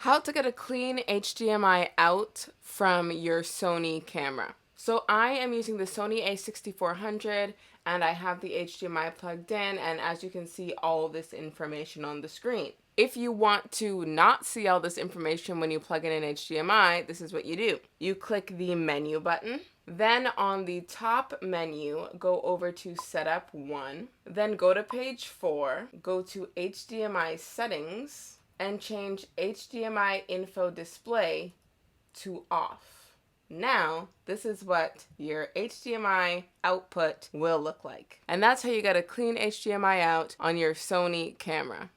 How to get a clean HDMI out from your Sony camera. So I am using the Sony a6400 and I have the HDMI plugged in, and as you can see all this information on the screen. If you want to not see all this information when you plug in an HDMI, this is what you do. You click the menu button. Then on the top menu, go over to Setup 1. Then go to page 4, go to HDMI Settings, and change HDMI info display to off. Now, this is what your HDMI output will look like. And that's how you get a clean HDMI out on your Sony camera.